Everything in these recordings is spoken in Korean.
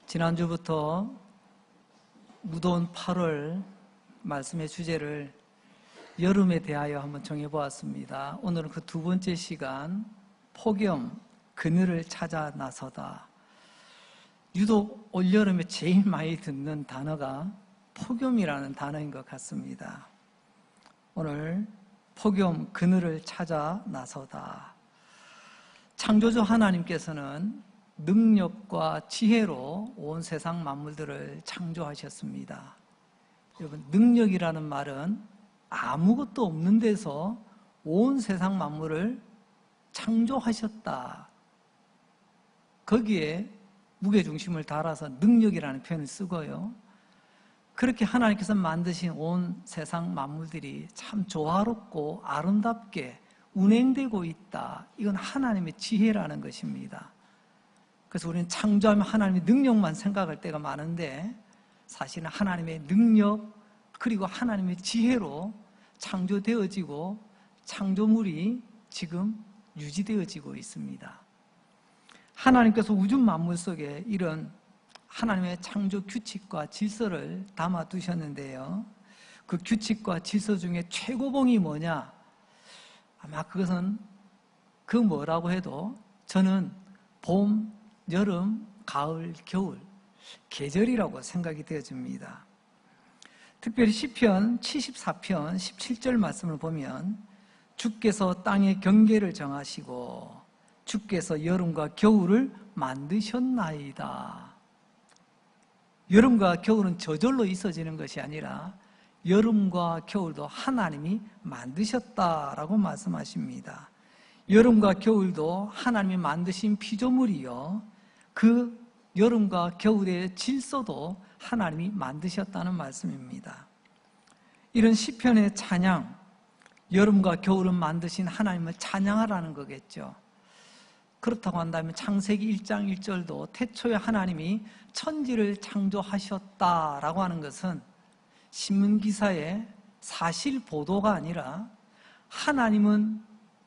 지난주부터 무더운 8월 말씀의 주제를 여름에 대하여 한번 정해보았습니다. 오늘은 그 두 번째 시간, 폭염, 그늘을 찾아 나서다. 유독 올여름에 제일 많이 듣는 단어가 폭염이라는 단어인 것 같습니다. 오늘 폭염, 그늘을 찾아 나서다. 창조주 하나님께서는 능력과 지혜로 온 세상 만물들을 창조하셨습니다. 여러분, 능력이라는 말은 아무것도 없는 데서 온 세상 만물을 창조하셨다. 거기에 무게중심을 달아서 능력이라는 표현을 쓰고요. 그렇게 하나님께서 만드신 온 세상 만물들이 참 조화롭고 아름답게 운행되고 있다. 이건 하나님의 지혜라는 것입니다. 그래서 우리는 창조하면 하나님의 능력만 생각할 때가 많은데 사실은 하나님의 능력 그리고 하나님의 지혜로 창조되어지고 창조물이 지금 유지되어지고 있습니다. 하나님께서 우주 만물 속에 이런 하나님의 창조 규칙과 질서를 담아두셨는데요. 그 규칙과 질서 중에 최고봉이 뭐냐? 아마 그것은 그 뭐라고 해도 저는 봄, 여름, 가을, 겨울, 계절이라고 생각이 되어집니다. 특별히 시편 74편 17절 말씀을 보면 주께서 땅의 경계를 정하시고 주께서 여름과 겨울을 만드셨나이다. 여름과 겨울은 저절로 있어지는 것이 아니라 여름과 겨울도 하나님이 만드셨다라고 말씀하십니다. 여름과 겨울도 하나님이 만드신 피조물이요, 그 여름과 겨울의 질서도 하나님이 만드셨다는 말씀입니다. 이런 시편의 찬양, 여름과 겨울을 만드신 하나님을 찬양하라는 거겠죠. 그렇다고 한다면 창세기 1장 1절도 태초에 하나님이 천지를 창조하셨다라고 하는 것은 신문기사의 사실 보도가 아니라 하나님은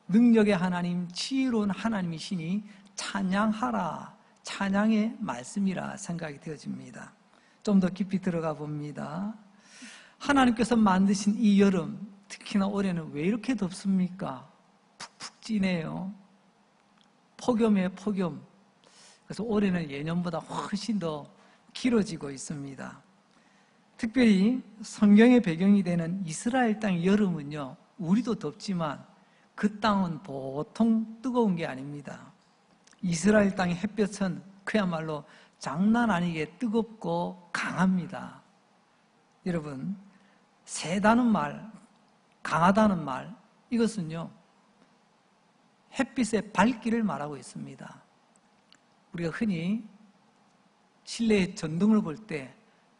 능력의 하나님, 지혜로운 하나님이시니 찬양하라, 찬양의 말씀이라 생각이 되어집니다. 좀 더 깊이 들어가 봅니다. 하나님께서 만드신 이 여름, 특히나 올해는 왜 이렇게 덥습니까? 푹푹 찌네요. 폭염에 폭염. 그래서 올해는 예년보다 훨씬 더 길어지고 있습니다. 특별히 성경의 배경이 되는 이스라엘 땅의 여름은요, 우리도 덥지만 그 땅은 보통 뜨거운 게 아닙니다. 이스라엘 땅의 햇볕은 그야말로 장난 아니게 뜨겁고 강합니다. 여러분, 세다는 말, 강하다는 말, 이것은요, 햇빛의 밝기를 말하고 있습니다. 우리가 흔히 실내의 전등을 볼 때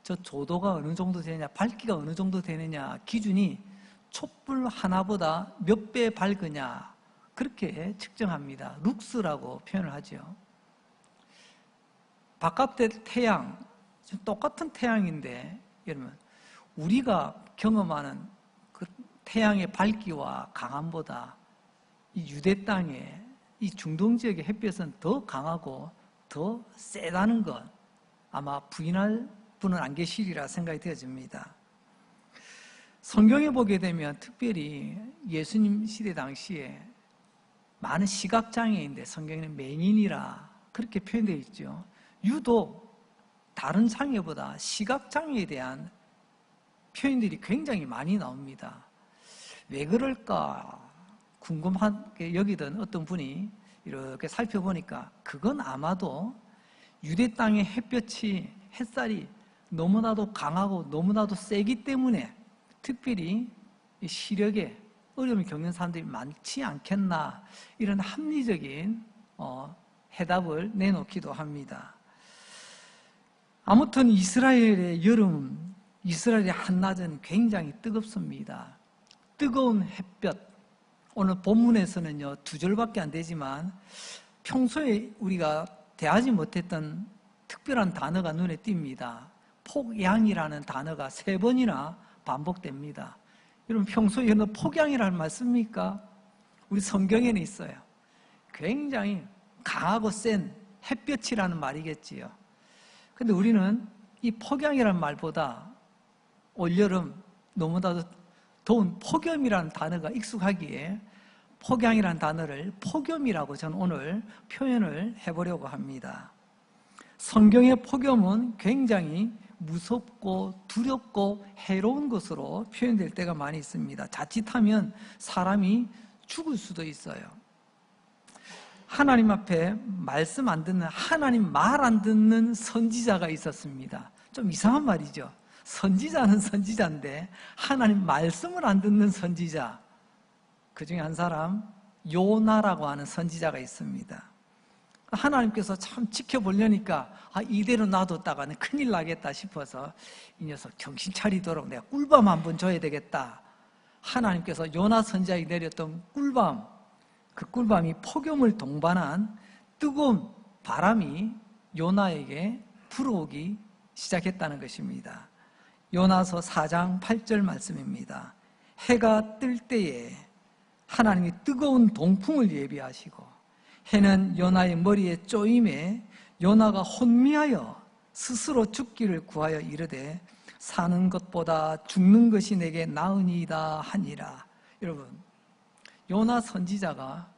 저 조도가 어느 정도 되느냐, 밝기가 어느 정도 되느냐 기준이 촛불 하나보다 몇 배 밝으냐 그렇게 측정합니다. 룩스라고 표현을 하죠. 바깥의 태양, 똑같은 태양인데 여러분, 우리가 경험하는 그 태양의 밝기와 강함보다 이 유대 땅의 이 중동 지역의 햇볕은 더 강하고 더 세다는 것 아마 부인할 분은 안 계시리라 생각이 되어집니다. 성경에 보게 되면 특별히 예수님 시대 당시에 많은 시각장애인데 성경에는 맹인이라 그렇게 표현되어 있죠. 유독 다른 장애보다 시각장애에 대한 표현들이 굉장히 많이 나옵니다. 왜 그럴까 궁금하게 여기던 어떤 분이 이렇게 살펴보니까 그건 아마도 유대 땅의 햇살이 너무나도 강하고 너무나도 세기 때문에 특별히 시력에 어려움을 겪는 사람들이 많지 않겠나, 이런 합리적인 해답을 내놓기도 합니다. 아무튼 이스라엘의 여름, 이스라엘의 한낮은 굉장히 뜨겁습니다. 뜨거운 햇볕, 오늘 본문에서는요 2절밖에 안 되지만 평소에 우리가 대하지 못했던 특별한 단어가 눈에 띕니다. 폭양이라는 단어가 3번이나 반복됩니다. 여러분, 평소에 여러분 폭양이라는 말 씁니까? 우리 성경에는 있어요. 굉장히 강하고 센 햇볕이라는 말이겠지요. 근데 우리는 이 폭양이라는 말보다 올여름 너무나도 더운 폭염이라는 단어가 익숙하기에 폭양이라는 단어를 폭염이라고 저는 오늘 표현을 해보려고 합니다. 성경의 폭염은 굉장히 무섭고 두렵고 해로운 것으로 표현될 때가 많이 있습니다. 자칫하면 사람이 죽을 수도 있어요. 하나님 앞에 말씀 안 듣는, 하나님 말 안 듣는 선지자가 있었습니다. 좀 이상한 말이죠. 선지자는 선지자인데 하나님 말씀을 안 듣는 선지자, 그 중에 한 사람 요나라고 하는 선지자가 있습니다. 하나님께서 참 지켜보려니까 이대로 놔뒀다가는 큰일 나겠다 싶어서 이 녀석 정신 차리도록 내가 꿀밤 한번 줘야 되겠다. 하나님께서 요나 선지자에게 내렸던 꿀밤, 그 꿀밤이 폭염을 동반한 뜨거운 바람이 요나에게 불어오기 시작했다는 것입니다. 요나서 4장 8절 말씀입니다. 해가 뜰 때에 하나님이 뜨거운 동풍을 예비하시고 해는 요나의 머리에 쪼임에 요나가 혼미하여 스스로 죽기를 구하여 이르되 사는 것보다 죽는 것이 내게 나으니이다 하니라. 여러분, 요나 선지자가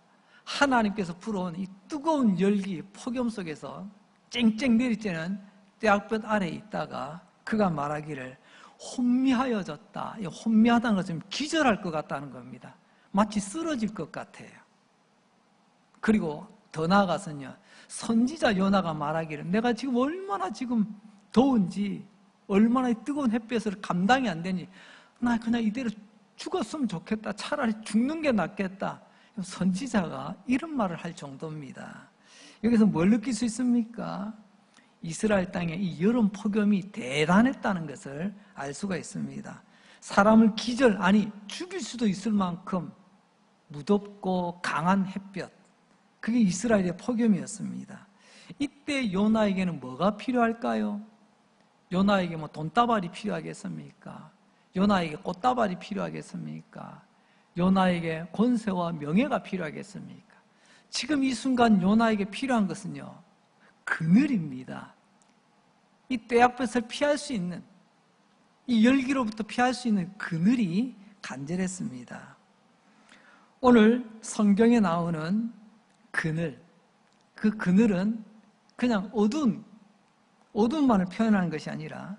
하나님께서 불어온 이 뜨거운 열기, 폭염 속에서 쨍쨍 내리쬐는 떼약볕 아래에 있다가 그가 말하기를 혼미하여졌다. 혼미하다는 것은 기절할 것 같다는 겁니다. 마치 쓰러질 것 같아요. 그리고 더 나아가서는요, 선지자 요나가 말하기를 내가 지금 얼마나 지금 더운지, 얼마나 뜨거운 햇볕을 감당이 안 되니 나 그냥 이대로 죽었으면 좋겠다. 차라리 죽는 게 낫겠다. 선지자가 이런 말을 할 정도입니다. 여기서 뭘 느낄 수 있습니까? 이스라엘 땅에 이 여름 폭염이 대단했다는 것을 알 수가 있습니다. 사람을 기절, 아니 죽일 수도 있을 만큼 무덥고 강한 햇볕, 그게 이스라엘의 폭염이었습니다. 이때 요나에게는 뭐가 필요할까요? 요나에게 뭐 돈다발이 필요하겠습니까? 요나에게 꽃다발이 필요하겠습니까? 요나에게 권세와 명예가 필요하겠습니까? 지금 이 순간 요나에게 필요한 것은요, 그늘입니다. 이 떼약볕을 피할 수 있는, 이 열기로부터 피할 수 있는 그늘이 간절했습니다. 오늘 성경에 나오는 그늘, 그 그늘은 그냥 어두움만을 표현하는 것이 아니라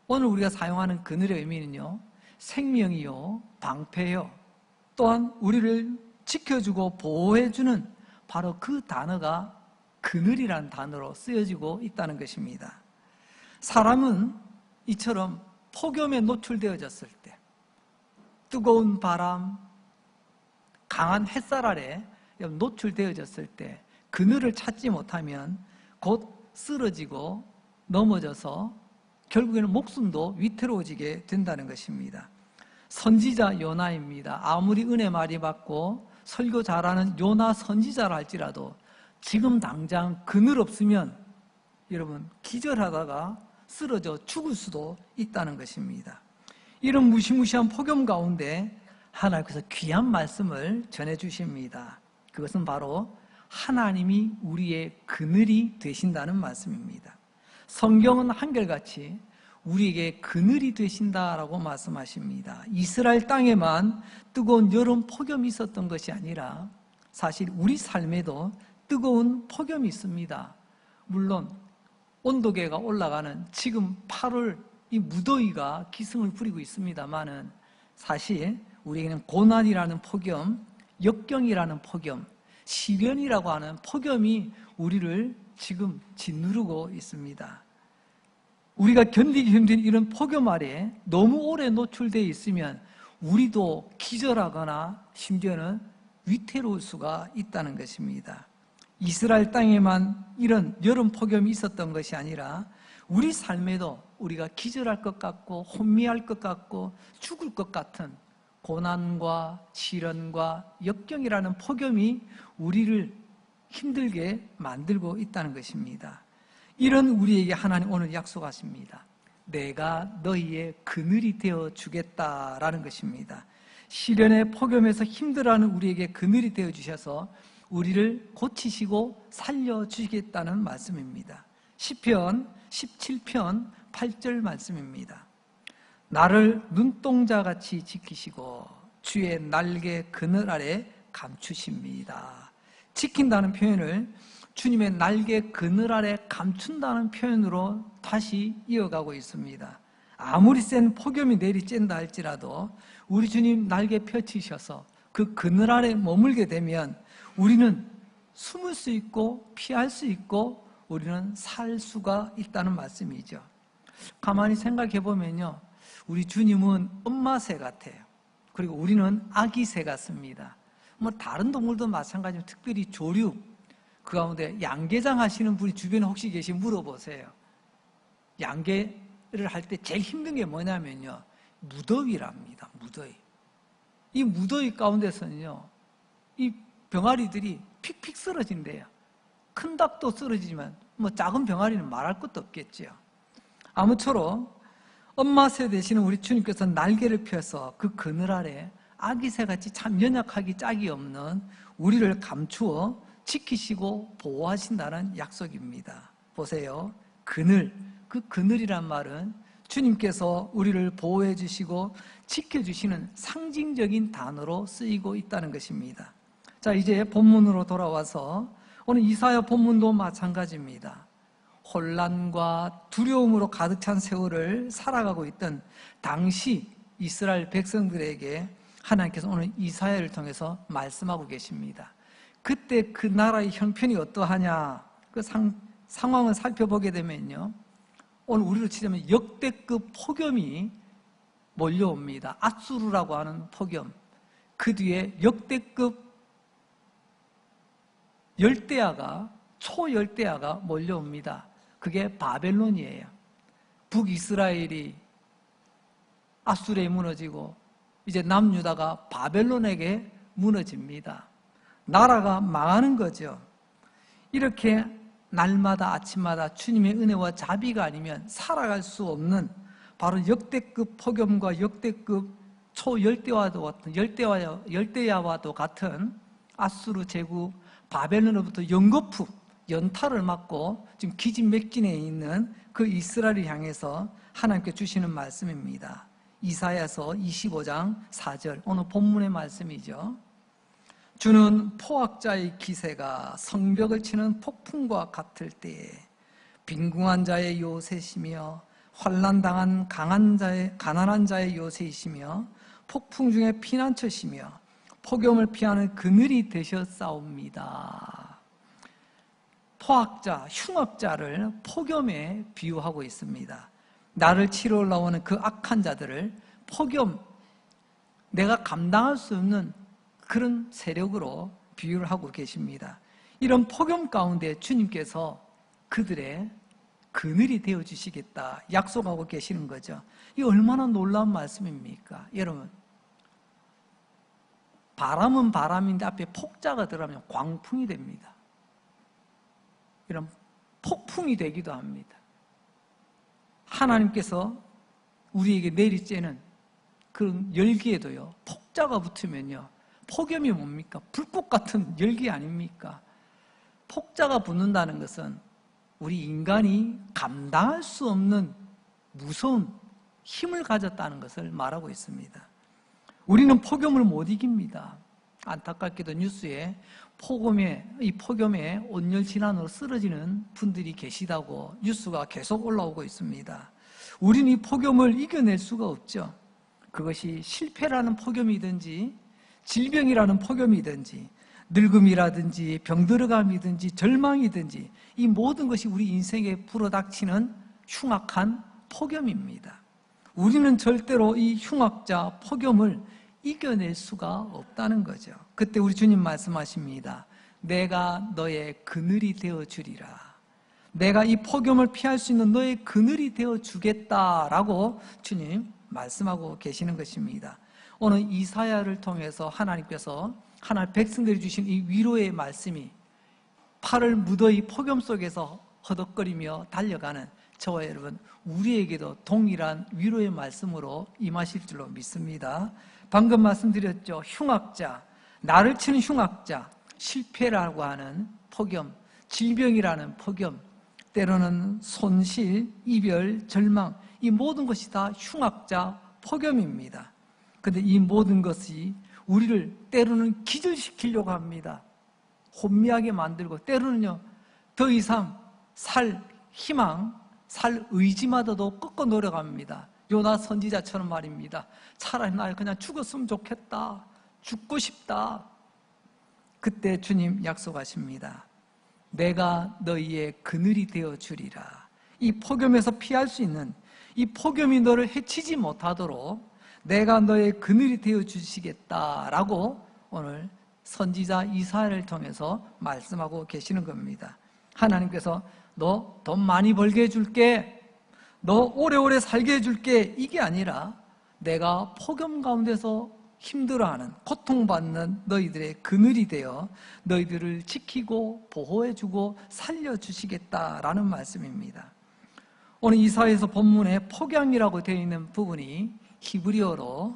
오늘 우리가 사용하는 그늘의 의미는요, 생명이요, 방패요, 또한 우리를 지켜주고 보호해주는 바로 그 단어가 그늘이라는 단어로 쓰여지고 있다는 것입니다. 사람은 이처럼 폭염에 노출되어졌을 때, 뜨거운 바람, 강한 햇살 아래 노출되어졌을 때 그늘을 찾지 못하면 곧 쓰러지고 넘어져서 결국에는 목숨도 위태로워지게 된다는 것입니다. 선지자 요나입니다. 아무리 은혜 많이 받고 설교 잘하는 요나 선지자라 할지라도 지금 당장 그늘 없으면 여러분 기절하다가 쓰러져 죽을 수도 있다는 것입니다. 이런 무시무시한 폭염 가운데 하나님께서 귀한 말씀을 전해주십니다. 그것은 바로 하나님이 우리의 그늘이 되신다는 말씀입니다. 성경은 한결같이 우리에게 그늘이 되신다라고 말씀하십니다. 이스라엘 땅에만 뜨거운 여름 폭염이 있었던 것이 아니라 사실 우리 삶에도 뜨거운 폭염이 있습니다. 물론 온도계가 올라가는 지금 8월 이 무더위가 기승을 부리고 있습니다만은 사실 우리에게는 고난이라는 폭염, 역경이라는 폭염, 시련이라고 하는 폭염이 우리를 지금 짓누르고 있습니다. 우리가 견디기 힘든 이런 폭염 아래에 너무 오래 노출되어 있으면 우리도 기절하거나 심지어는 위태로울 수가 있다는 것입니다. 이스라엘 땅에만 이런 여름 폭염이 있었던 것이 아니라 우리 삶에도 우리가 기절할 것 같고 혼미할 것 같고 죽을 것 같은 고난과 시련과 역경이라는 폭염이 우리를 힘들게 만들고 있다는 것입니다. 이런 우리에게 하나님 오늘 약속하십니다. 내가 너희의 그늘이 되어 주겠다라는 것입니다. 시련의 폭염에서 힘들어하는 우리에게 그늘이 되어 주셔서 우리를 고치시고 살려주시겠다는 말씀입니다. 시편 17편 8절 말씀입니다. 나를 눈동자같이 지키시고 주의 날개 그늘 아래 감추십니다. 지킨다는 표현을 주님의 날개 그늘 아래 감춘다는 표현으로 다시 이어가고 있습니다. 아무리 센 폭염이 내리쬐다 할지라도 우리 주님 날개 펼치셔서 그 그늘 아래 머물게 되면 우리는 숨을 수 있고 피할 수 있고 우리는 살 수가 있다는 말씀이죠. 가만히 생각해 보면요, 우리 주님은 엄마 새 같아요. 그리고 우리는 아기 새 같습니다. 뭐 다른 동물도 마찬가지로 특별히 조류, 그 가운데 양계장 하시는 분이 주변에 혹시 계시면 물어보세요. 양계를 할 때 제일 힘든 게 뭐냐면요, 무더위랍니다. 무더위. 이 무더위 가운데서는요, 이 병아리들이 픽픽 쓰러진대요. 큰 닭도 쓰러지지만 뭐 작은 병아리는 말할 것도 없겠죠. 아무쪼록 엄마 새 되시는 우리 주님께서 날개를 펴서 그 그늘 아래 아기 새같이 참 연약하기 짝이 없는 우리를 감추어 지키시고 보호하신다는 약속입니다. 보세요. 그늘, 그 그늘이란 말은 주님께서 우리를 보호해 주시고 지켜주시는 상징적인 단어로 쓰이고 있다는 것입니다. 자, 이제 본문으로 돌아와서 오늘 이사야 본문도 마찬가지입니다. 혼란과 두려움으로 가득 찬 세월을 살아가고 있던 당시 이스라엘 백성들에게 하나님께서 오늘 이사야를 통해서 말씀하고 계십니다. 그때 그 나라의 형편이 어떠하냐, 그 상황을 살펴보게 되면요, 오늘 우리로 치자면 역대급 폭염이 몰려옵니다. 아수르라고 하는 폭염, 그 뒤에 역대급 열대야가, 초열대야가 몰려옵니다. 그게 바벨론이에요. 북이스라엘이 아수르에 무너지고 이제 남유다가 바벨론에게 무너집니다. 나라가 망하는 거죠. 이렇게 날마다 아침마다 주님의 은혜와 자비가 아니면 살아갈 수 없는 바로 역대급 폭염과 역대급 초열대야와도 같은 열대야와도 같은 아수르 제국 바벨론으로부터 연거푸, 연타를 맞고 지금 기진맥진해 있는 그 이스라엘을 향해서 하나님께 주시는 말씀입니다. 이사야서 25장 4절, 오늘 본문의 말씀이죠. 주는 포악자의 기세가 성벽을 치는 폭풍과 같을 때에 빈궁한 자의 요새시며 환난당한 가난한 자의 요새이시며 폭풍 중에 피난처시며 폭염을 피하는 그늘이 되셨사옵니다. 포악자, 흉악자를 폭염에 비유하고 있습니다. 나를 치러 올라오는 그 악한 자들을 폭염, 내가 감당할 수 없는 그런 세력으로 비유를 하고 계십니다. 이런 폭염 가운데 주님께서 그들의 그늘이 되어주시겠다 약속하고 계시는 거죠. 이 얼마나 놀라운 말씀입니까? 여러분, 바람은 바람인데 앞에 폭자가 들어가면 광풍이 됩니다. 이런 폭풍이 되기도 합니다. 하나님께서 우리에게 내리쬐는 그런 열기에도요, 폭자가 붙으면요, 폭염이 뭡니까? 불꽃 같은 열기 아닙니까? 폭자가 붙는다는 것은 우리 인간이 감당할 수 없는 무서운 힘을 가졌다는 것을 말하고 있습니다. 우리는 폭염을 못 이깁니다. 안타깝게도 뉴스에 이 폭염에 온열 질환으로 쓰러지는 분들이 계시다고 뉴스가 계속 올라오고 있습니다. 우리는 이 폭염을 이겨낼 수가 없죠. 그것이 실패라는 폭염이든지 질병이라는 폭염이든지 늙음이라든지 병들어감이든지 절망이든지 이 모든 것이 우리 인생에 불어닥치는 흉악한 폭염입니다. 우리는 절대로 이 흉악자 폭염을 이겨낼 수가 없다는 거죠. 그때 우리 주님 말씀하십니다. 내가 너의 그늘이 되어주리라. 내가 이 폭염을 피할 수 있는 너의 그늘이 되어주겠다라고 주님 말씀하고 계시는 것입니다. 오늘 이사야를 통해서 하나님께서 하나님 백성들이 주신 이 위로의 말씀이 8월 무더위 폭염 속에서 허덕거리며 달려가는 저와 여러분, 우리에게도 동일한 위로의 말씀으로 임하실 줄로 믿습니다. 방금 말씀드렸죠. 흉악자, 나를 치는 흉악자, 실패라고 하는 폭염, 질병이라는 폭염 때로는 손실, 이별, 절망, 이 모든 것이 다 흉악자, 폭염입니다. 그런데 이 모든 것이 우리를 때로는 기절시키려고 합니다. 혼미하게 만들고, 때로는요 더 이상 살 희망, 살 의지마저도 꺾어 노려갑니다. 요나 선지자처럼 말입니다. 차라리 나 그냥 죽었으면 좋겠다, 죽고 싶다. 그때 주님 약속하십니다. 내가 너희의 그늘이 되어주리라. 이 폭염에서 피할 수 있는, 이 폭염이 너를 해치지 못하도록 내가 너의 그늘이 되어주시겠다라고 오늘 선지자 이사야를 통해서 말씀하고 계시는 겁니다. 하나님께서 너 돈 많이 벌게 해줄게, 너 오래오래 살게 해줄게, 이게 아니라 내가 폭염 가운데서 힘들어하는, 고통받는 너희들의 그늘이 되어 너희들을 지키고 보호해주고 살려주시겠다라는 말씀입니다. 오늘 이사야에서 본문에 폭염이라고 되어 있는 부분이 히브리어로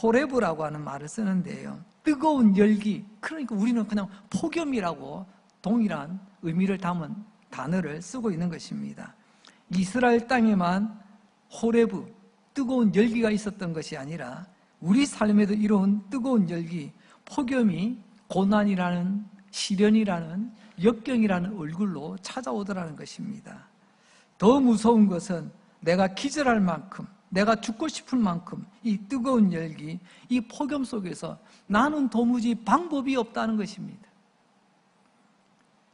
호레브라고 하는 말을 쓰는데요, 뜨거운 열기, 그러니까 우리는 그냥 폭염이라고 동일한 의미를 담은 단어를 쓰고 있는 것입니다. 이스라엘 땅에만 호레브, 뜨거운 열기가 있었던 것이 아니라 우리 삶에도 이런 뜨거운 열기, 폭염이 고난이라는, 시련이라는, 역경이라는 얼굴로 찾아오더라는 것입니다. 더 무서운 것은 내가 기절할 만큼, 내가 죽고 싶을 만큼 이 뜨거운 열기, 이 폭염 속에서 나는 도무지 방법이 없다는 것입니다.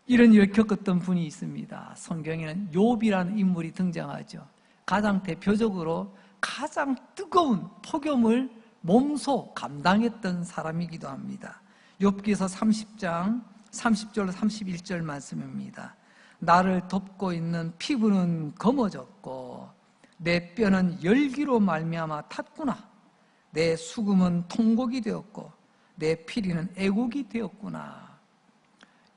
이런 일을 겪었던 분이 있습니다. 성경에는 욥이라는 인물이 등장하죠. 가장 대표적으로 가장 뜨거운 폭염을 몸소 감당했던 사람이기도 합니다. 욥기서 30장 30절 31절 말씀입니다. 나를 덮고 있는 피부는 검어졌고 내 뼈는 열기로 말미암아 탔구나. 내 수금은 통곡이 되었고 내 피리는 애곡이 되었구나.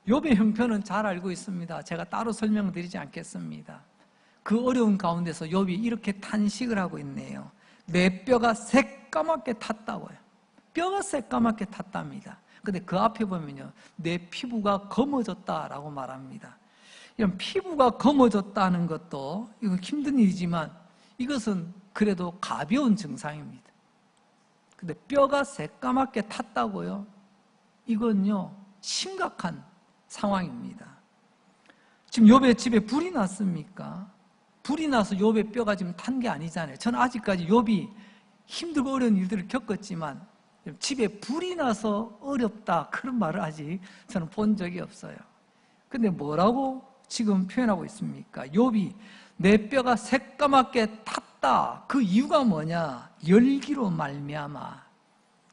욥의 형편은 잘 알고 있습니다. 제가 따로 설명드리지 않겠습니다. 그 어려운 가운데서 욥이 이렇게 탄식을 하고 있네요. 내 뼈가 새까맣게 탔다고요. 뼈가 새까맣게 탔답니다. 근데 그 앞에 보면요, 내 피부가 검어졌다라고 말합니다. 이런 피부가 검어졌다는 것도 이거 힘든 일이지만 이것은 그래도 가벼운 증상입니다. 근데 뼈가 새까맣게 탔다고요? 이건요, 심각한 상황입니다. 지금 욥의 집에 불이 났습니까? 불이 나서 욥의 뼈가 지금 탄 게 아니잖아요. 저는 아직까지 욥이 힘들고 어려운 일들을 겪었지만 집에 불이 나서 어렵다, 그런 말을 아직 저는 본 적이 없어요. 근데 뭐라고 지금 표현하고 있습니까? 욥이 내 뼈가 새까맣게 탔다. 그 이유가 뭐냐? 열기로 말미암아.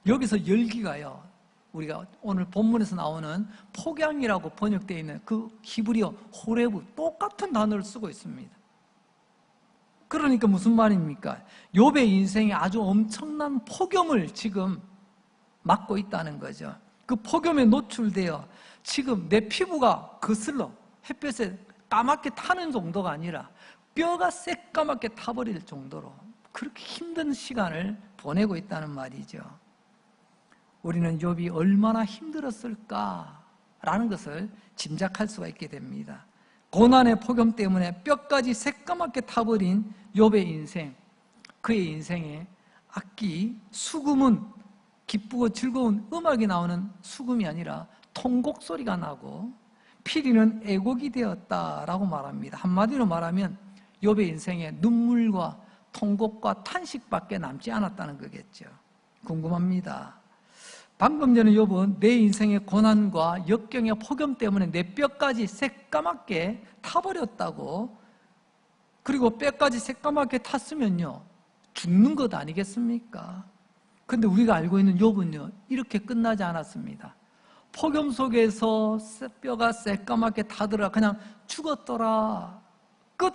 여기서 열기가요, 우리가 오늘 본문에서 나오는 폭양이라고 번역되어 있는 그 히브리어 호레브, 똑같은 단어를 쓰고 있습니다. 그러니까 무슨 말입니까? 욥의 인생에 아주 엄청난 폭염을 지금 맞고 있다는 거죠. 그 폭염에 노출되어 지금 내 피부가 거슬러 햇볕에 까맣게 타는 정도가 아니라 뼈가 새까맣게 타버릴 정도로 그렇게 힘든 시간을 보내고 있다는 말이죠. 우리는 욥이 얼마나 힘들었을까라는 것을 짐작할 수가 있게 됩니다. 고난의 폭염 때문에 뼈까지 새까맣게 타버린 욥의 인생, 그의 인생에 악기, 수금은 기쁘고 즐거운 음악이 나오는 수금이 아니라 통곡 소리가 나고 피리는 애곡이 되었다라고 말합니다. 한마디로 말하면 욥의 인생에 눈물과 통곡과 탄식밖에 남지 않았다는 거겠죠. 궁금합니다. 방금 전에 욥은 내 인생의 고난과 역경의 폭염 때문에 내 뼈까지 새까맣게 타버렸다고, 그리고 뼈까지 새까맣게 탔으면요 죽는 것 아니겠습니까? 근데 우리가 알고 있는 욥은요 이렇게 끝나지 않았습니다. 폭염 속에서 뼈가 새까맣게 타더라, 그냥 죽었더라, 끝,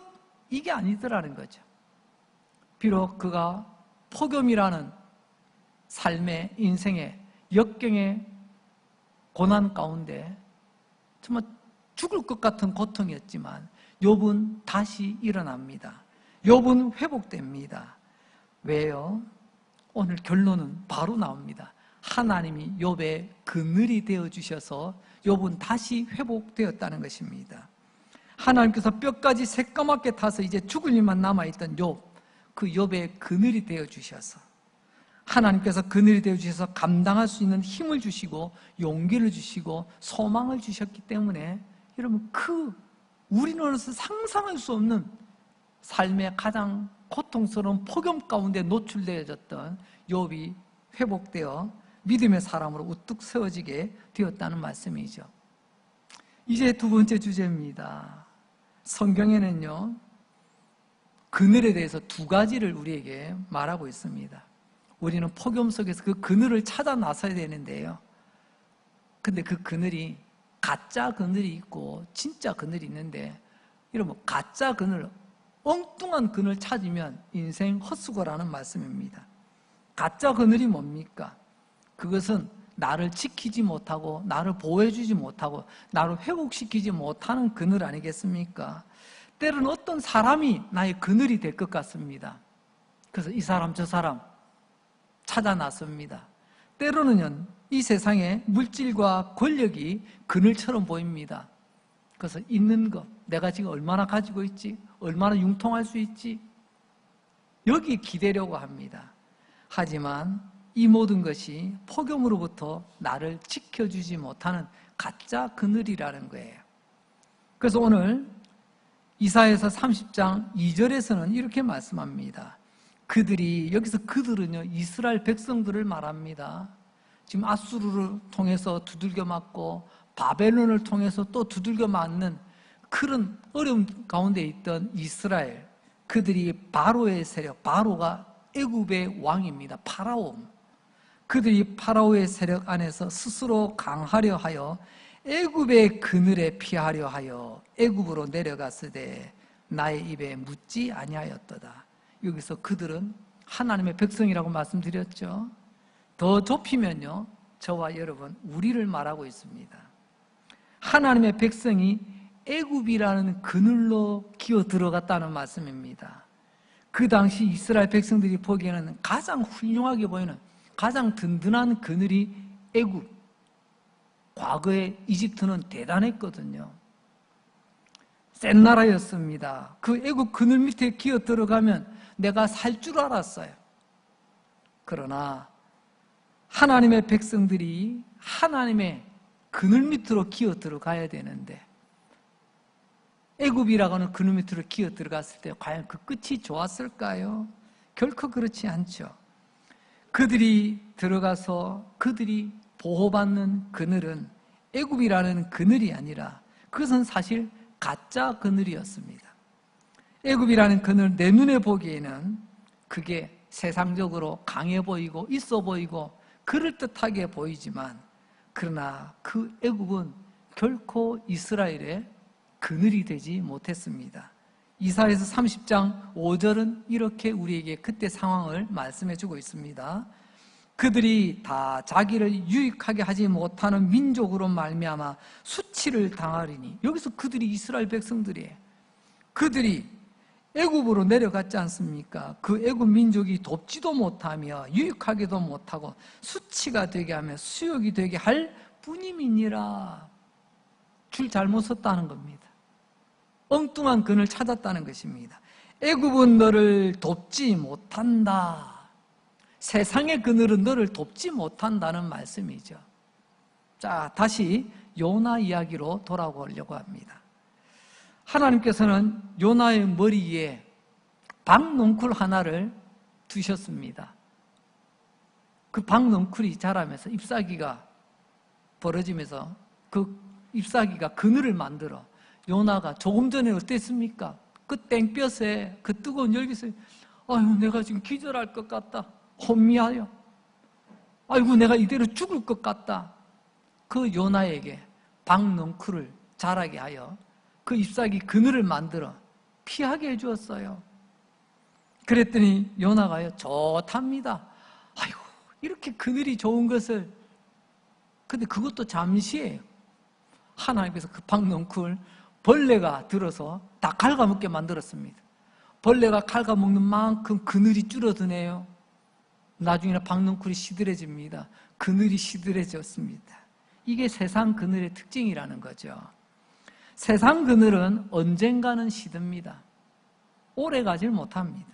이게 아니더라는 거죠. 비록 그가 폭염이라는 삶의 인생의 역경의 고난 가운데 정말 죽을 것 같은 고통이었지만 욥은 다시 일어납니다. 욥은 회복됩니다. 왜요? 오늘 결론은 바로 나옵니다. 하나님이 욥의 그늘이 되어주셔서 욥은 다시 회복되었다는 것입니다. 하나님께서 뼈까지 새까맣게 타서 이제 죽을 일만 남아있던 욥, 그 욥의 그늘이 되어주셔서, 하나님께서 그늘이 되어주셔서 감당할 수 있는 힘을 주시고 용기를 주시고 소망을 주셨기 때문에 여러분, 우리로서 상상할 수 없는 삶의 가장 고통스러운 폭염 가운데 노출되어졌던 욥이 회복되어 믿음의 사람으로 우뚝 세워지게 되었다는 말씀이죠. 이제 두 번째 주제입니다. 성경에는요, 그늘에 대해서 두 가지를 우리에게 말하고 있습니다. 우리는 폭염 속에서 그 그늘을 찾아 나서야 되는데요. 근데 그 그늘이 가짜 그늘이 있고 진짜 그늘이 있는데, 여러분, 가짜 그늘, 엉뚱한 그늘 찾으면 인생 헛수고라는 말씀입니다. 가짜 그늘이 뭡니까? 그것은 나를 지키지 못하고 나를 보호해주지 못하고 나를 회복시키지 못하는 그늘 아니겠습니까? 때로는 어떤 사람이 나의 그늘이 될 것 같습니다. 그래서 이 사람 저 사람 찾아 나섭니다. 때로는요, 이 세상에 물질과 권력이 그늘처럼 보입니다. 그래서 있는 것, 내가 지금 얼마나 가지고 있지? 얼마나 융통할 수 있지? 여기 기대려고 합니다. 하지만 이 모든 것이 폭염으로부터 나를 지켜주지 못하는 가짜 그늘이라는 거예요. 그래서 오늘 이사야서 30장 2절에서는 이렇게 말씀합니다. 여기서 그들은요, 이스라엘 백성들을 말합니다. 지금 아수르를 통해서 두들겨 맞고 바벨론을 통해서 또 두들겨 맞는 그런 어려움 가운데 있던 이스라엘, 그들이 바로의 세력, 바로가 애굽의 왕입니다. 파라오. 그들이 파라오의 세력 안에서 스스로 강하려 하여 애굽의 그늘에 피하려 하여 애굽으로 내려갔으되 나의 입에 묻지 아니하였도다. 여기서 그들은 하나님의 백성이라고 말씀드렸죠. 더 좁히면요, 저와 여러분, 우리를 말하고 있습니다. 하나님의 백성이 애굽이라는 그늘로 기어 들어갔다는 말씀입니다. 그 당시 이스라엘 백성들이 보기에는 가장 훌륭하게 보이는, 가장 든든한 그늘이 애굽. 과거에 이집트는 대단했거든요. 센 나라였습니다. 그 애굽 그늘 밑에 기어 들어가면 내가 살 줄 알았어요. 그러나 하나님의 백성들이 하나님의 그늘 밑으로 기어 들어가야 되는데, 애굽이라고 하는 그늘 밑으로 기어 들어갔을 때 과연 그 끝이 좋았을까요? 결코 그렇지 않죠. 그들이 들어가서 그들이 보호받는 그늘은 애굽이라는 그늘이 아니라 그것은 사실 가짜 그늘이었습니다. 애굽이라는 그늘, 내 눈에 보기에는 그게 세상적으로 강해 보이고 있어 보이고 그럴듯하게 보이지만, 그러나 그 애굽은 결코 이스라엘의 그늘이 되지 못했습니다. 이사야서 30장 5절은 이렇게 우리에게 그때 상황을 말씀해 주고 있습니다. 그들이 다 자기를 유익하게 하지 못하는 민족으로 말미암아 수치를 당하리니, 여기서 그들이 이스라엘 백성들이에요. 그들이 애굽으로 내려갔지 않습니까? 그 애굽 민족이 돕지도 못하며 유익하게도 못하고 수치가 되게 하며 수욕이 되게 할 뿐임이니라. 줄 잘못 썼다는 겁니다. 엉뚱한 근을 찾았다는 것입니다. 애굽은 너를 돕지 못한다. 세상의 그늘은 너를 돕지 못한다는 말씀이죠. 자, 다시 요나 이야기로 돌아오려고 합니다. 하나님께서는 요나의 머리에 박넝쿨 하나를 두셨습니다. 그 박넝쿨이 자라면서 잎사귀가 벌어지면서 그 잎사귀가 그늘을 만들어 요나가 조금 전에 어땠습니까? 그 땡볕에 그 뜨거운 열기에 아유, 내가 지금 기절할 것 같다. 혼미하여. 아이고, 내가 이대로 죽을 것 같다. 그 요나에게 박넝쿨을 자라게 하여 그 잎사귀 그늘을 만들어 피하게 해주었어요. 그랬더니 요나가요, 좋답니다. 아이고, 이렇게 그늘이 좋은 것을. 근데 그것도 잠시예요. 하나님께서 그 박넝쿨 벌레가 들어서 다 갉아먹게 만들었습니다. 벌레가 갉아먹는 만큼 그늘이 줄어드네요. 나중에는 박넝쿨이 시들해집니다. 그늘이 시들해졌습니다. 이게 세상 그늘의 특징이라는 거죠. 세상 그늘은 언젠가는 시듭니다. 오래 가질 못합니다.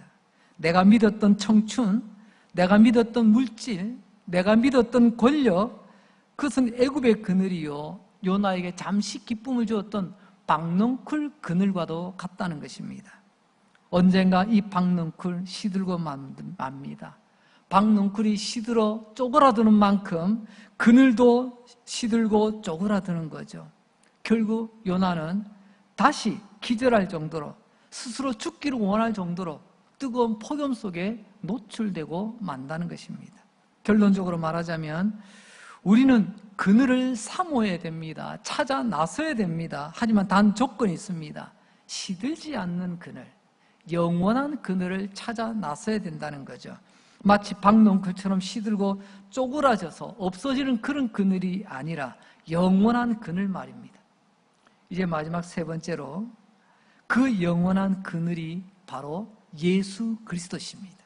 내가 믿었던 청춘, 내가 믿었던 물질, 내가 믿었던 권력, 그것은 애굽의 그늘이요 요나에게 잠시 기쁨을 주었던 박넝쿨 그늘과도 같다는 것입니다. 언젠가 이 박넝쿨 시들고 맙니다. 박넝쿨이 시들어 쪼그라드는 만큼 그늘도 시들고 쪼그라드는 거죠. 결국 요나는 다시 기절할 정도로, 스스로 죽기를 원할 정도로 뜨거운 폭염 속에 노출되고 만다는 것입니다. 결론적으로 말하자면 우리는 그늘을 사모해야 됩니다. 찾아 나서야 됩니다. 하지만 단 조건이 있습니다. 시들지 않는 그늘, 영원한 그늘을 찾아 나서야 된다는 거죠. 마치 박넝쿨처럼 시들고 쪼그라져서 없어지는 그런 그늘이 아니라 영원한 그늘 말입니다. 이제 마지막 세 번째로, 그 영원한 그늘이 바로 예수 그리스도십니다.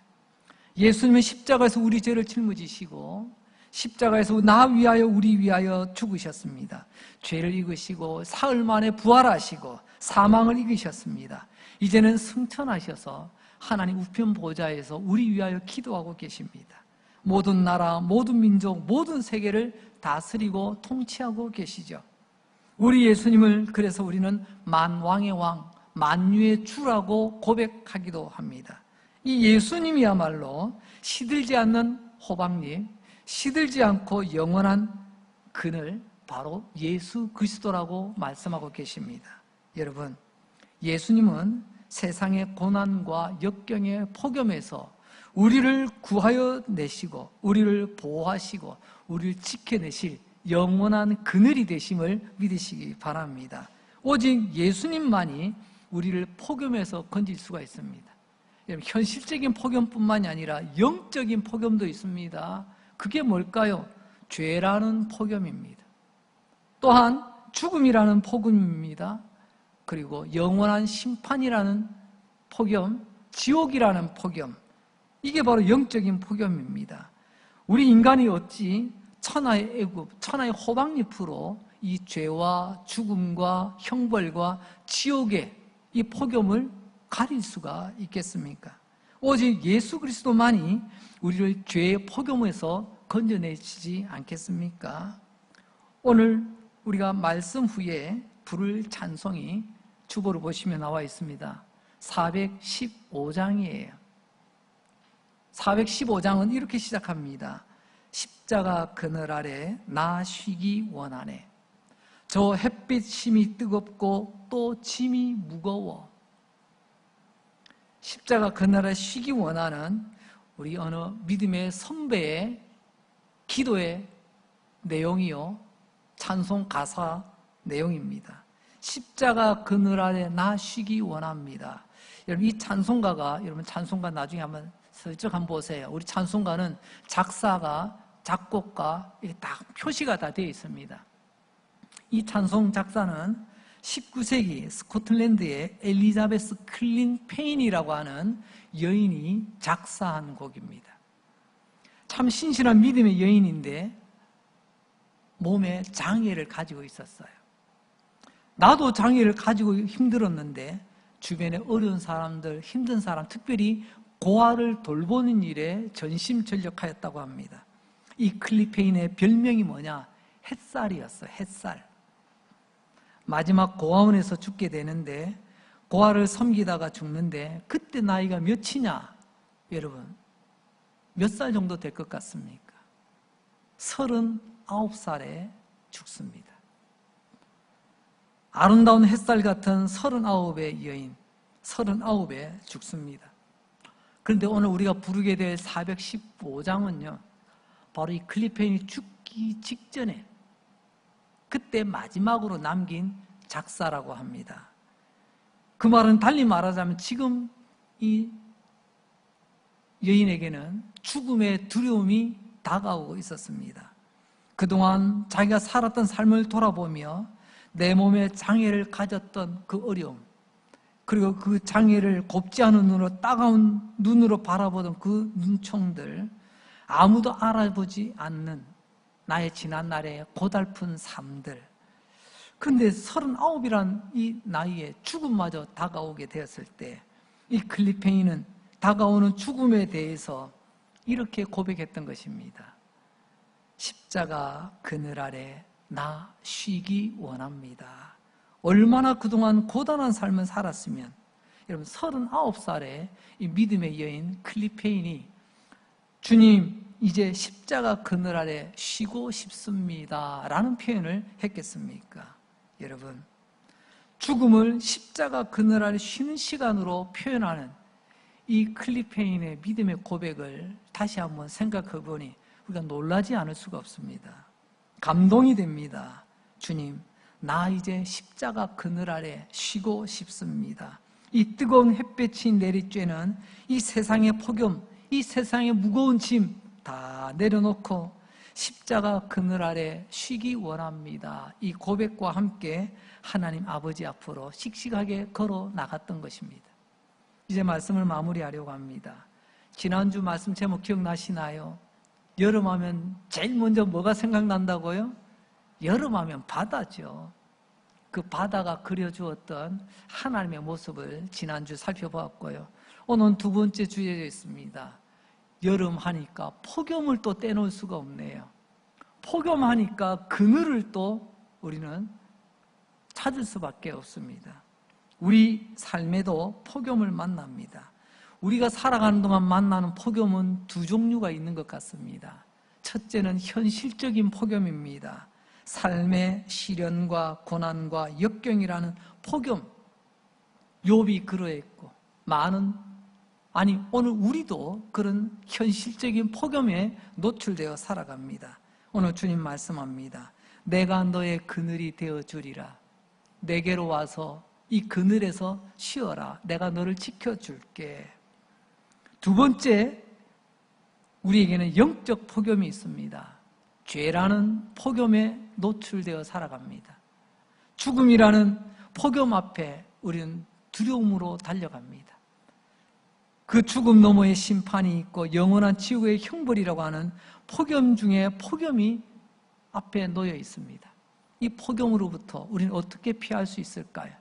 예수님은 십자가에서 우리 죄를 짊어지시고 십자가에서 나 위하여 우리 위하여 죽으셨습니다. 죄를 이기시고 사흘 만에 부활하시고 사망을 이기셨습니다. 이제는 승천하셔서 하나님 우편 보좌에서 우리 위하여 기도하고 계십니다. 모든 나라, 모든 민족, 모든 세계를 다스리고 통치하고 계시죠. 우리 예수님을 그래서 우리는 만왕의 왕, 만유의 주라고 고백하기도 합니다. 이 예수님이야말로 시들지 않는 호박잎, 시들지 않고 영원한 그늘, 바로 예수 그리스도라고 말씀하고 계십니다. 여러분, 예수님은 세상의 고난과 역경의 폭염에서 우리를 구하여 내시고 우리를 보호하시고 우리를 지켜내실 영원한 그늘이 되심을 믿으시기 바랍니다. 오직 예수님만이 우리를 폭염에서 건질 수가 있습니다. 여러분, 현실적인 폭염뿐만이 아니라 영적인 폭염도 있습니다. 그게 뭘까요? 죄라는 폭염입니다. 또한 죽음이라는 폭염입니다. 그리고 영원한 심판이라는 폭염, 지옥이라는 폭염, 이게 바로 영적인 폭염입니다. 우리 인간이 어찌 천하의 애굽, 천하의 호박잎으로 이 죄와 죽음과 형벌과 지옥의 이 폭염을 가릴 수가 있겠습니까? 오직 예수 그리스도만이 우리를 죄의 폭염에서 건져내시지 않겠습니까? 오늘 우리가 말씀 후에 부를 찬송이 주보를 보시면 나와 있습니다. 415장이에요. 415장은 이렇게 시작합니다. 십자가 그늘 아래 나 쉬기 원하네. 저 햇빛 심이 뜨겁고 또 짐이 무거워. 십자가 그늘 아래 쉬기 원하는 우리 어느 믿음의 선배의 기도의 내용이요, 찬송 가사 내용입니다. 십자가 그늘 아래 나 쉬기 원합니다. 여러분, 이 찬송가가, 여러분 찬송가 나중에 한번 슬쩍 한번 보세요. 우리 찬송가는 작사가, 작곡가 이게 딱 표시가 다 되어 있습니다. 이 찬송 작사는 19세기 스코틀랜드의 엘리자베스 클린 페인이라고 하는 여인이 작사한 곡입니다. 참 신실한 믿음의 여인인데 몸에 장애를 가지고 있었어요. 나도 장애를 가지고 힘들었는데 주변에 어려운 사람들, 힘든 사람, 특별히 고아를 돌보는 일에 전심전력하였다고 합니다. 이 클리페인의 별명이 뭐냐? 햇살이었어요. 햇살. 마지막 고아원에서 죽게 되는데 고아를 섬기다가 죽는데 그때 나이가 몇이냐? 여러분, 몇 살 정도 될 것 같습니까? 39살에 죽습니다. 아름다운 햇살 같은 39의 여인, 39에 죽습니다. 그런데 오늘 우리가 부르게 될 415장은요, 바로 이 클리페인이 죽기 직전에 그때 마지막으로 남긴 작사라고 합니다. 그 말은 달리 말하자면 지금 이 여인에게는 죽음의 두려움이 다가오고 있었습니다. 그동안 자기가 살았던 삶을 돌아보며 내 몸에 장애를 가졌던 그 어려움, 그리고 그 장애를 곱지 않은 눈으로, 따가운 눈으로 바라보던 그 눈총들, 아무도 알아보지 않는 나의 지난날의 고달픈 삶들, 그런데 39이란 이 나이에 죽음마저 다가오게 되었을 때 이 클리페이는 다가오는 죽음에 대해서 이렇게 고백했던 것입니다. 십자가 그늘 아래 나 쉬기 원합니다. 얼마나 그동안 고단한 삶을 살았으면, 여러분 39살의 이 믿음의 여인 클리페인이 주님 이제 십자가 그늘 아래 쉬고 싶습니다 라는 표현을 했겠습니까? 여러분, 죽음을 십자가 그늘 아래 쉬는 시간으로 표현하는 이 클리페인의 믿음의 고백을 다시 한번 생각해 보니 우리가 놀라지 않을 수가 없습니다. 감동이 됩니다. 주님, 나 이제 십자가 그늘 아래 쉬고 싶습니다. 이 뜨거운 햇볕이 내리쬐는 이 세상의 폭염, 이 세상의 무거운 짐 다 내려놓고 십자가 그늘 아래 쉬기 원합니다. 이 고백과 함께 하나님 아버지 앞으로 씩씩하게 걸어 나갔던 것입니다. 이제 말씀을 마무리하려고 합니다. 지난주 말씀 제목 기억나시나요? 여름하면 제일 먼저 뭐가 생각난다고요? 여름하면 바다죠. 그 바다가 그려주었던 하나님의 모습을 지난주 살펴보았고요. 오늘 두 번째 주제가 있습니다. 여름 하니까 폭염을 또 떼놓을 수가 없네요. 폭염하니까 그늘을 또 우리는 찾을 수밖에 없습니다. 우리 삶에도 폭염을 만납니다. 우리가 살아가는 동안 만나는 폭염은 두 종류가 있는 것 같습니다. 첫째는 현실적인 폭염입니다. 삶의 시련과 고난과 역경이라는 폭염, 욥이 그러했고 오늘 우리도 그런 현실적인 폭염에 노출되어 살아갑니다. 오늘 주님 말씀합니다. 내가 너의 그늘이 되어주리라. 내게로 와서 이 그늘에서 쉬어라. 내가 너를 지켜줄게. 두 번째, 우리에게는 영적 폭염이 있습니다. 죄라는 폭염에 노출되어 살아갑니다. 죽음이라는 폭염 앞에 우리는 두려움으로 달려갑니다. 그 죽음 너머의 심판이 있고 영원한 지옥의 형벌이라고 하는 폭염 중에 폭염이 앞에 놓여 있습니다. 이 폭염으로부터 우리는 어떻게 피할 수 있을까요?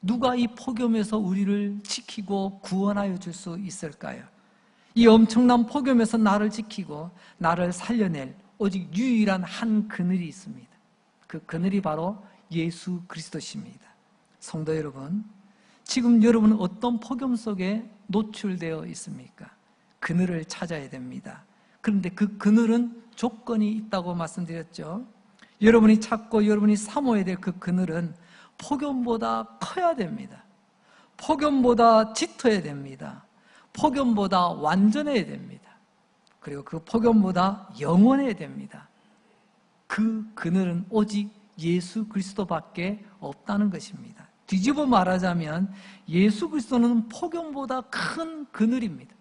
누가 이 폭염에서 우리를 지키고 구원하여 줄 수 있을까요? 이 엄청난 폭염에서 나를 지키고 나를 살려낼 오직 유일한 한 그늘이 있습니다. 그 그늘이 바로 예수 그리스도십니다. 성도 여러분, 지금 여러분은 어떤 폭염 속에 노출되어 있습니까? 그늘을 찾아야 됩니다. 그런데 그 그늘은 조건이 있다고 말씀드렸죠. 여러분이 찾고 여러분이 사모해야 될 그 그늘은 폭염보다 커야 됩니다. 폭염보다 짙어야 됩니다. 폭염보다 완전해야 됩니다. 그리고 그 폭염보다 영원해야 됩니다. 그 그늘은 오직 예수 그리스도밖에 없다는 것입니다. 뒤집어 말하자면 예수 그리스도는 폭염보다 큰 그늘입니다.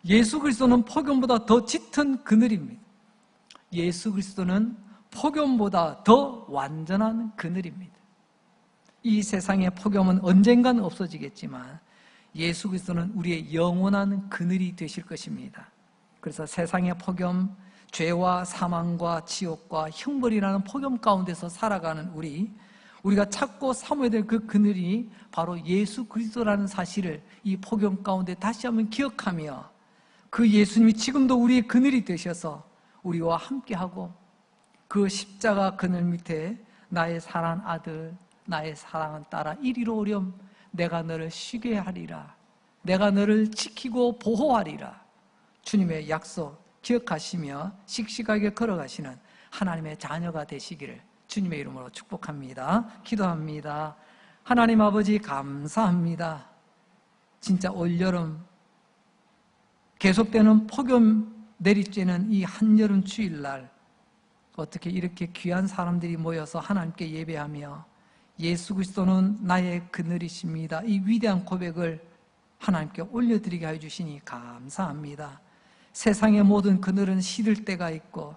예수 그리스도는 폭염보다 더 짙은 그늘입니다. 예수 그리스도는 폭염보다 더 완전한 그늘입니다. 이 세상의 폭염은 언젠간 없어지겠지만 예수 그리스도는 우리의 영원한 그늘이 되실 것입니다. 그래서 세상의 폭염, 죄와 사망과 지옥과 형벌이라는 폭염 가운데서 살아가는 우리가 찾고 사모해야 될 그 그늘이 바로 예수 그리스도라는 사실을 이 폭염 가운데 다시 한번 기억하며 그 예수님이 지금도 우리의 그늘이 되셔서 우리와 함께하고 그 십자가 그늘 밑에 나의 사랑하는 아들, 나의 사랑하는 딸아 이리로 오렴. 내가 너를 쉬게 하리라. 내가 너를 지키고 보호하리라. 주님의 약속 기억하시며 씩씩하게 걸어가시는 하나님의 자녀가 되시기를 주님의 이름으로 축복합니다. 기도합니다. 하나님 아버지 감사합니다. 진짜 올여름 계속되는 폭염 내리쬐는 이 한여름 주일날 어떻게 이렇게 귀한 사람들이 모여서 하나님께 예배하며 예수 그리스도는 나의 그늘이십니다. 이 위대한 고백을 하나님께 올려드리게 해주시니 감사합니다. 세상의 모든 그늘은 시들 때가 있고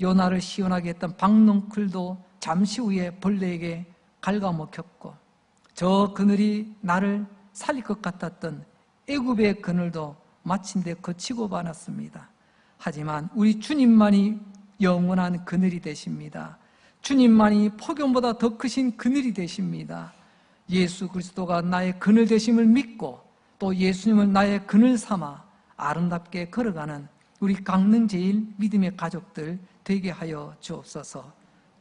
요나를 시원하게 했던 박넝쿨도 잠시 후에 벌레에게 갉아먹혔고 저 그늘이 나를 살릴 것 같았던 애굽의 그늘도 마침내 거치고 말았습니다. 하지만 우리 주님만이 영원한 그늘이 되십니다. 주님만이 폭염보다 더 크신 그늘이 되십니다. 예수 그리스도가 나의 그늘 되심을 믿고 또 예수님을 나의 그늘 삼아 아름답게 걸어가는 우리 강릉제일 믿음의 가족들 되게 하여 주옵소서.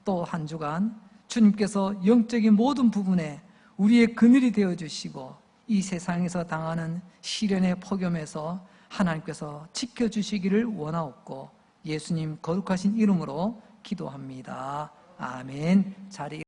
또 한 주간 주님께서 영적인 모든 부분에 우리의 그늘이 되어주시고 이 세상에서 당하는 시련의 폭염에서 하나님께서 지켜주시기를 원하옵고 예수님 거룩하신 이름으로 기도합니다. 아멘. 자리